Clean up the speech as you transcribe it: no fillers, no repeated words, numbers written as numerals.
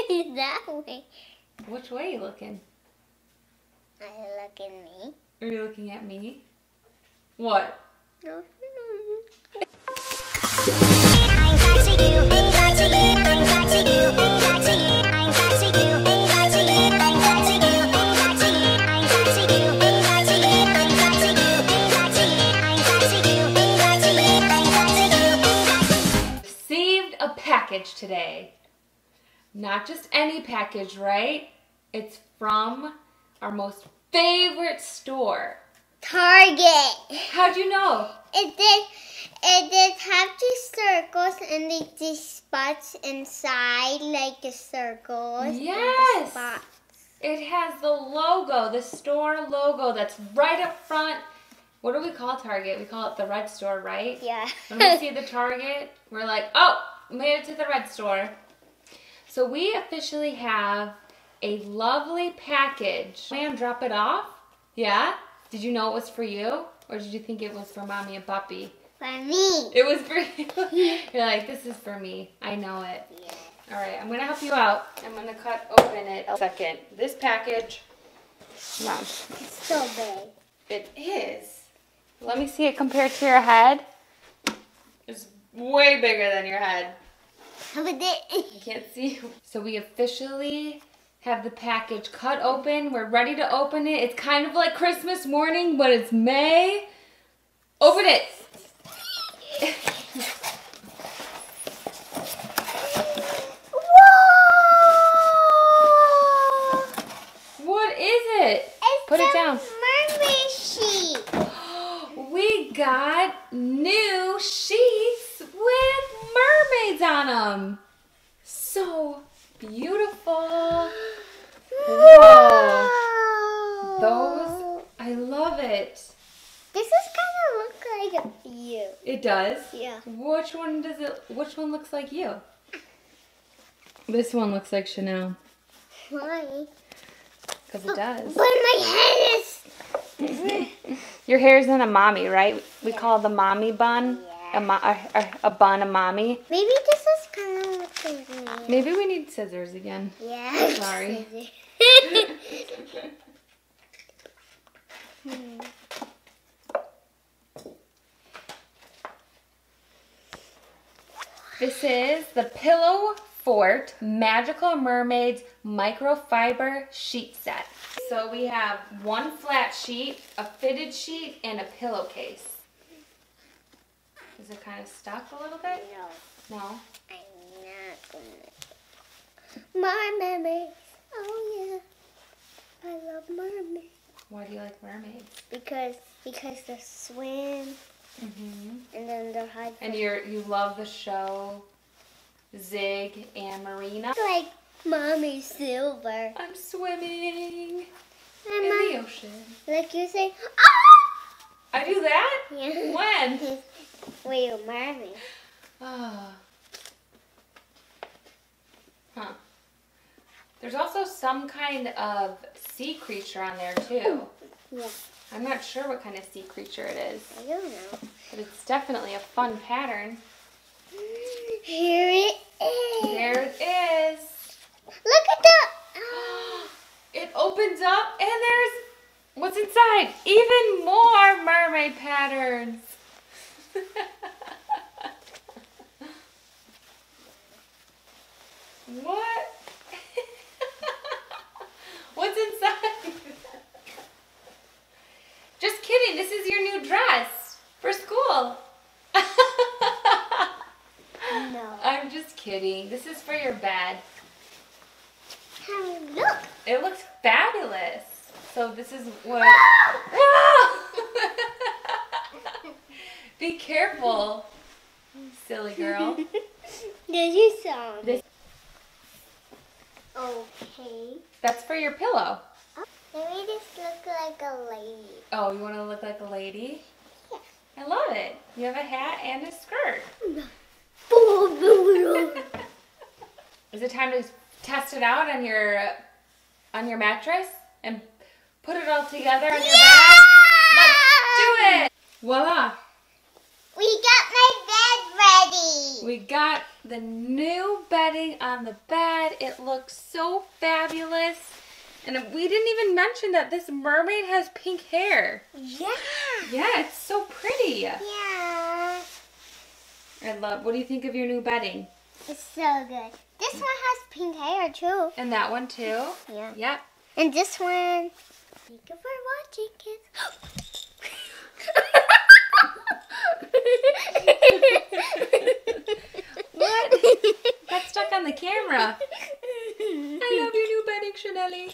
That way. Which way are you looking? Are you looking at me? Are you looking at me? What? No. Received a package today. Not just any package, right? It's from our most favorite store. Target. How'd you know? It did have these circles and these spots inside, like the circles. Yes. And the spots. It has the logo, the store logo that's right up front. What do we call Target? We call it the red store, right? Yeah. When we see the Target, we're like, oh, made it to the red store. So we officially have a lovely package. Man, drop it off? Yeah? Did you know it was for you? Or did you think it was for Mommy and Puppy? For me. It was for you. You're like, this is for me. I know it. Yeah. All right, I'm going to help you out. I'm going to cut open it a second. This package, come on. It's so big. It is. Let me see it compared to your head. It's way bigger than your head. I can't see. So we officially have the package cut open. We're ready to open it. It's kind of like Christmas morning, but it's May. Open it. Whoa! What is it? It's Put it down. Mermaid sheet. We got new sheets with mermaids on them. So beautiful. Whoa. Those, I love it. This is kind of look like you. It does? Yeah. Which one looks like you? This one looks like Chanel. Why? Because it does. But my head is... Your hair's in a mommy, right? We call the mommy bun. Yeah. A bun a mommy. Maybe this is kind of look like me. Maybe we need scissors again. Yeah. Sorry. This is the Pillow Fort Magical Mermaids Microfiber Sheet Set. So we have one flat sheet, a fitted sheet, and a pillowcase. Is it kind of stuck a little bit? No. No? I'm not gonna. My mermaids. Oh yeah. I love mermaids. Why do you like mermaids? Because they swim and then they're high. And you love the show Zig and Marina? Like Mommy Silver. I'm swimming And in the ocean. like you say, ah! I do that? Yeah. When? Wait, you're mermaid. Ah. Huh. There's also some kind of sea creature on there too. Yeah. I'm not sure what kind of sea creature it is, I don't know. but it's definitely a fun pattern. Here it is. There it is. Look at the. It opens up and there's what's inside? Even more mermaid patterns. What? What's inside? Just kidding. This is your new dress for school. No. I'm just kidding. This is for your bed. Look. It looks fabulous. So this is what... Be careful, silly girl. Did you saw me? Okay. That's for your pillow. Maybe this look like a lady. Oh, you want to look like a lady? Yeah. I love it. You have a hat and a skirt. Is it time to test it out on your mattress and put it all together on your bed? Let's do it! Voila! We got my bed ready. bedding. We got the new bedding on the bed. It looks so fabulous. And we didn't even mention that this mermaid has pink hair. Yeah. Yeah, it's so pretty. Yeah. What do you think of your new bedding? It's so good. This one has pink hair too. And that one too? Yeah. Yep. And this one. Thank you for watching, kids. What? Got stuck on the camera. I love your new bedding, Chanelli.